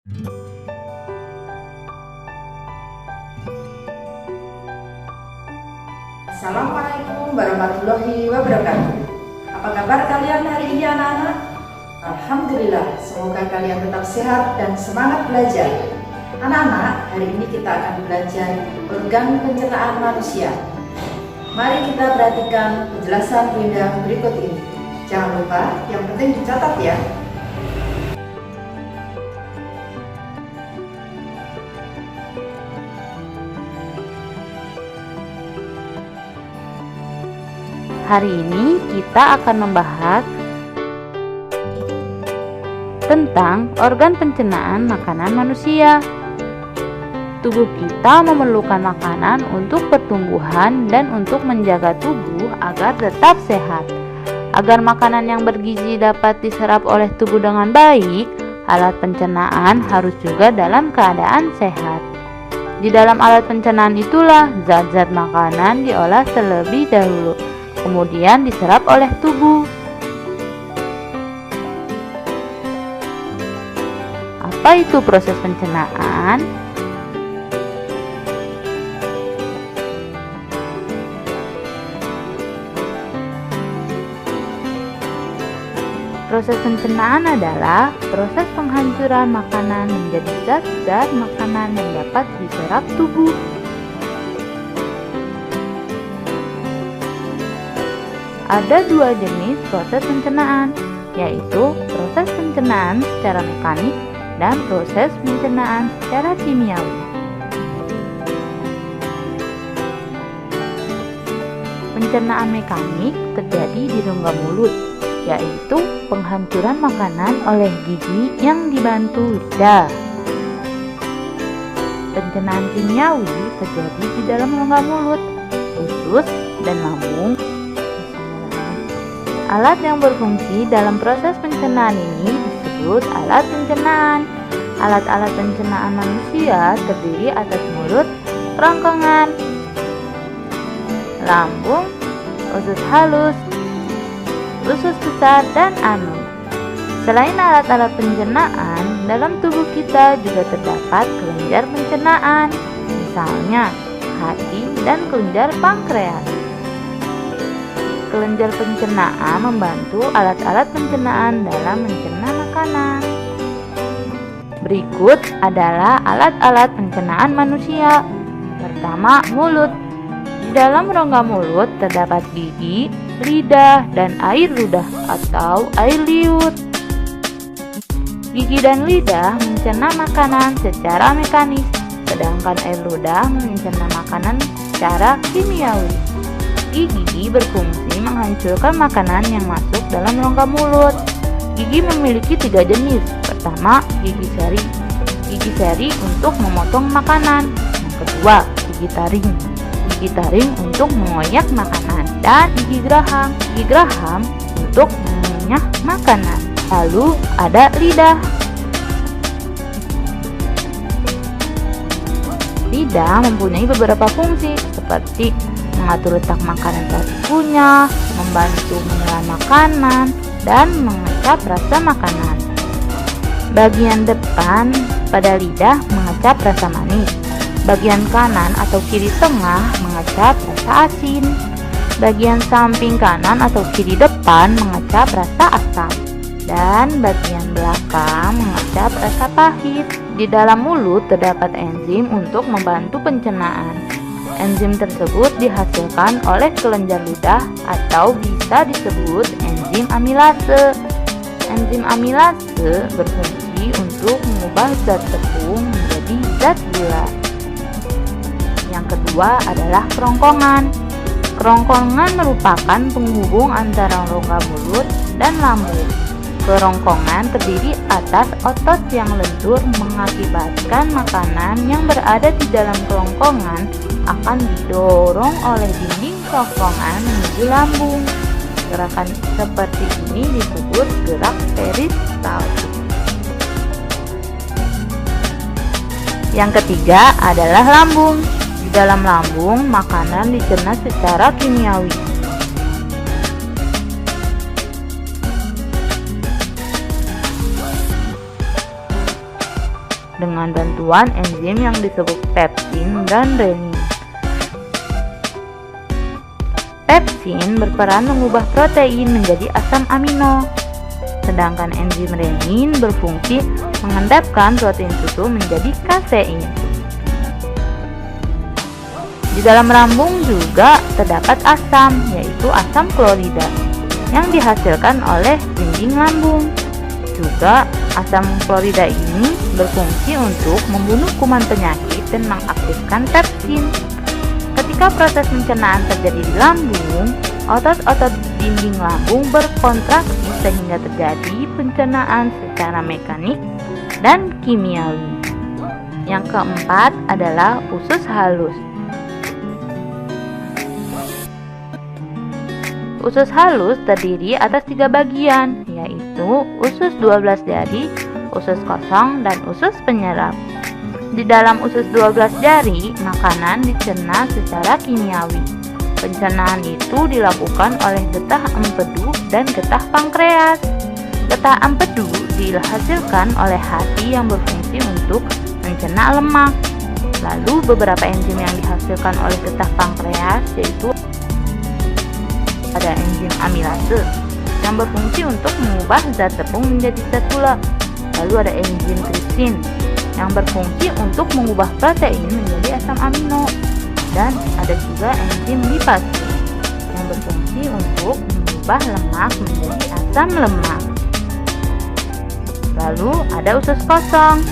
Assalamualaikum warahmatullahi wabarakatuh. Apa kabar kalian hari ini anak-anak? Alhamdulillah, semoga kalian tetap sehat dan semangat belajar. Anak-anak, hari ini kita akan belajar organ pencernaan manusia. Mari kita perhatikan penjelasan Bunda berikut ini. Jangan lupa, yang penting dicatat ya. Hari ini kita akan membahas tentang organ pencernaan makanan manusia. Tubuh kita memerlukan makanan untuk pertumbuhan dan untuk menjaga tubuh agar tetap sehat. Agar makanan yang bergizi dapat diserap oleh tubuh dengan baik, alat pencernaan harus juga dalam keadaan sehat. Di dalam alat pencernaan itulah zat-zat makanan diolah terlebih dahulu, kemudian diserap oleh tubuh. Apa itu proses pencernaan? Proses pencernaan adalah proses penghancuran makanan menjadi zat-zat makanan yang dapat diserap tubuh. Ada dua jenis proses pencernaan, yaitu proses pencernaan secara mekanik dan proses pencernaan secara kimiawi. Pencernaan mekanik terjadi di rongga mulut, yaitu penghancuran makanan oleh gigi yang dibantu lidah. Pencernaan kimiawi terjadi di dalam rongga mulut, usus, dan lambung. Alat yang berfungsi dalam proses pencernaan ini disebut alat pencernaan. Alat-alat pencernaan manusia terdiri atas mulut, kerongkongan, lambung, usus halus, usus besar, dan anus. Selain alat-alat pencernaan, dalam tubuh kita juga terdapat kelenjar pencernaan, misalnya hati dan kelenjar pankreas. Kelenjar pencernaan membantu alat-alat pencernaan dalam mencerna makanan. Berikut adalah alat-alat pencernaan manusia. Pertama, mulut. Di dalam rongga mulut terdapat gigi, lidah, dan air ludah atau air liur. Gigi dan lidah mencerna makanan secara mekanis, sedangkan air ludah mencerna makanan secara kimiawi. Gigi berfungsi menghancurkan makanan yang masuk dalam rongga mulut. Gigi memiliki 3 jenis. Pertama, gigi seri. Gigi seri untuk memotong makanan. Yang kedua, gigi taring. Gigi taring untuk mengoyak makanan. Dan gigi geraham. Gigi geraham untuk mengunyah makanan. Lalu ada lidah. Lidah mempunyai beberapa fungsi seperti mengatur letak makanan saat dikunyah, membantu menelan makanan, dan mengecap rasa makanan. Bagian depan pada lidah mengecap rasa manis. Bagian kanan atau kiri tengah mengecap rasa asin. Bagian samping kanan atau kiri depan mengecap rasa asam. Dan bagian belakang mengecap rasa pahit. Di dalam mulut terdapat enzim untuk membantu pencernaan. Enzim tersebut dihasilkan oleh kelenjar ludah atau bisa disebut enzim amilase. Enzim amilase berfungsi untuk mengubah zat tepung menjadi zat gula. Yang kedua adalah kerongkongan. Kerongkongan merupakan penghubung antara rongga mulut dan lambung. Kerongkongan terdiri atas otot yang lentur mengakibatkan makanan yang berada di dalam kerongkongan akan didorong oleh dinding kerongkongan menuju lambung. Gerakan seperti ini disebut gerak peristaltik. Yang ketiga adalah lambung. Di dalam lambung, makanan dicerna secara kimiawi. dengan bantuan enzim yang disebut pepsin dan renin. Pepsin berperan mengubah protein menjadi asam amino, sedangkan enzim renin berfungsi mengendapkan protein susu menjadi kasein. Di dalam lambung juga terdapat asam, yaitu asam klorida, yang dihasilkan oleh dinding lambung. Juga, asam klorida ini berfungsi untuk membunuh kuman penyakit dan mengaktifkan pepsin. Ketika proses pencernaan terjadi di lambung, otot-otot dinding lambung berkontraksi sehingga terjadi pencernaan secara mekanik dan kimiawi. Yang keempat adalah usus halus. Usus halus terdiri atas 3 bagian, yaitu usus 12 jari, usus kosong, dan usus penyerap. Di dalam usus 12 jari, makanan dicerna secara kimiawi. Pencernaan itu dilakukan oleh getah empedu dan getah pankreas. Getah empedu dihasilkan oleh hati yang berfungsi untuk mencerna lemak. Lalu beberapa enzim yang dihasilkan oleh getah pankreas yaitu ada enzim amilase yang berfungsi untuk mengubah zat tepung menjadi zat gula. Lalu ada enzim tripsin yang berfungsi untuk mengubah protein menjadi asam amino. Dan ada juga enzim lipase yang berfungsi untuk mengubah lemak menjadi asam lemak. Lalu ada usus kosong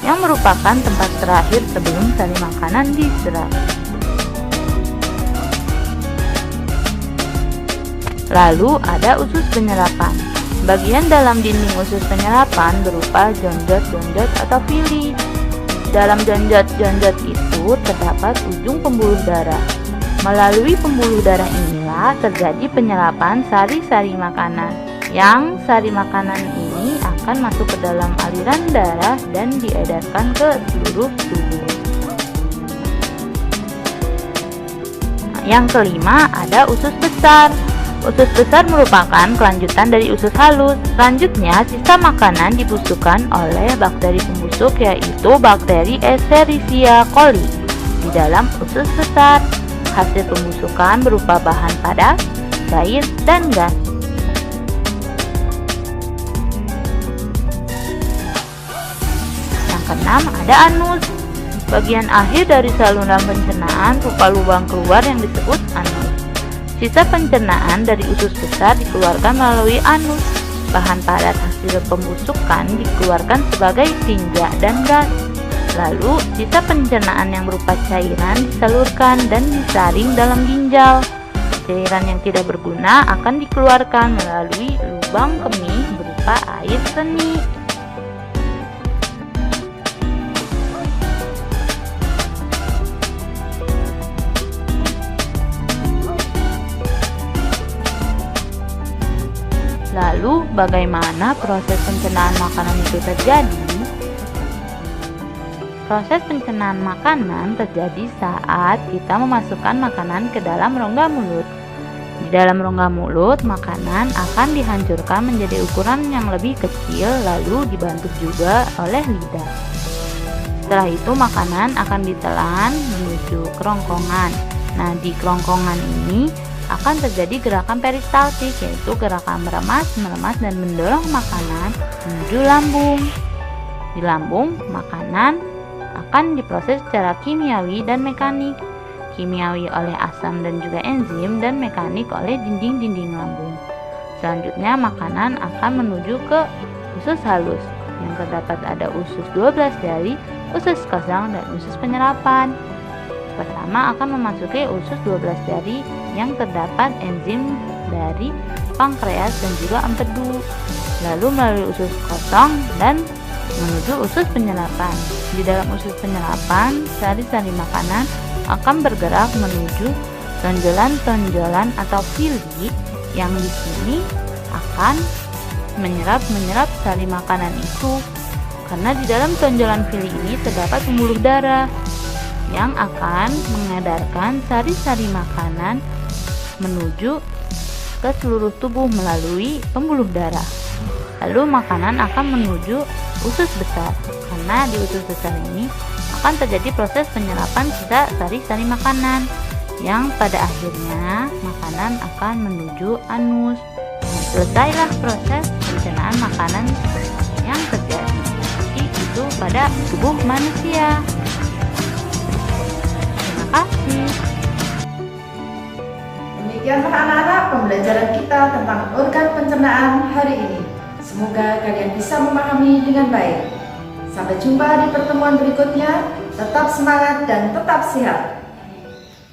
yang merupakan tempat terakhir sebelum sari makanan diserap. Lalu ada usus penyerapan. Bagian dalam dinding usus penyerapan berupa jonjot-jonjot atau villi. Dalam jonjot-jonjot itu terdapat ujung pembuluh darah. Melalui pembuluh darah inilah terjadi penyerapan sari-sari makanan. Yang sari makanan ini akan masuk ke dalam aliran darah dan diedarkan ke seluruh tubuh. Yang kelima ada usus besar. Usus besar merupakan kelanjutan dari usus halus. Selanjutnya, sisa makanan dibusukkan oleh bakteri pembusuk yaitu bakteri Escherichia coli di dalam usus besar. Hasil pembusukan berupa bahan padat, cair, dan gas. Yang keenam ada anus. Bagian akhir dari saluran pencernaan berupa lubang keluar yang disebut anus. Sisa pencernaan dari usus besar dikeluarkan melalui anus. Bahan padat hasil pembusukan dikeluarkan sebagai tinja dan gas. Lalu, sisa pencernaan yang berupa cairan disalurkan dan disaring dalam ginjal. Cairan yang tidak berguna akan dikeluarkan melalui lubang kemih berupa air seni. Lalu, bagaimana proses pencernaan makanan itu terjadi? Proses pencernaan makanan terjadi saat kita memasukkan makanan ke dalam rongga mulut. Di dalam rongga mulut, makanan akan dihancurkan menjadi ukuran yang lebih kecil, lalu dibantu juga oleh lidah. Setelah itu, makanan akan ditelan menuju kerongkongan. Nah, di kerongkongan ini akan terjadi gerakan peristaltik, yaitu gerakan meremas, dan mendorong makanan menuju lambung. Di lambung, makanan akan diproses secara kimiawi dan mekanik. Kimiawi oleh asam dan juga enzim, dan mekanik oleh dinding-dinding lambung. Selanjutnya, makanan akan menuju ke usus halus, yang terdapat ada usus 12 jari, usus kosong, dan usus penyerapan. Pertama akan memasuki usus 12 jari yang terdapat enzim dari pankreas dan juga empedu. Lalu melalui usus kosong dan menuju usus penyerapan. Di dalam usus penyerapan, sari-sari makanan akan bergerak menuju tonjolan-tonjolan atau villi yang di sini akan menyerap sari makanan itu. Karena di dalam tonjolan villi ini terdapat pembuluh darah yang akan mengedarkan sari-sari makanan menuju ke seluruh tubuh melalui pembuluh darah. Lalu makanan akan menuju usus besar. Karena karena di usus besar ini akan terjadi proses penyerapan sisa sari-sari makanan yang pada akhirnya makanan akan menuju anus. Selesailah proses pencernaan makanan yang terjadi seperti itu pada tubuh manusia. Terima kasih. Demikianlah anak-anak pembelajaran kita tentang organ pencernaan hari ini. Semoga kalian bisa memahami dengan baik. Sampai jumpa di pertemuan berikutnya. Tetap semangat dan tetap sehat.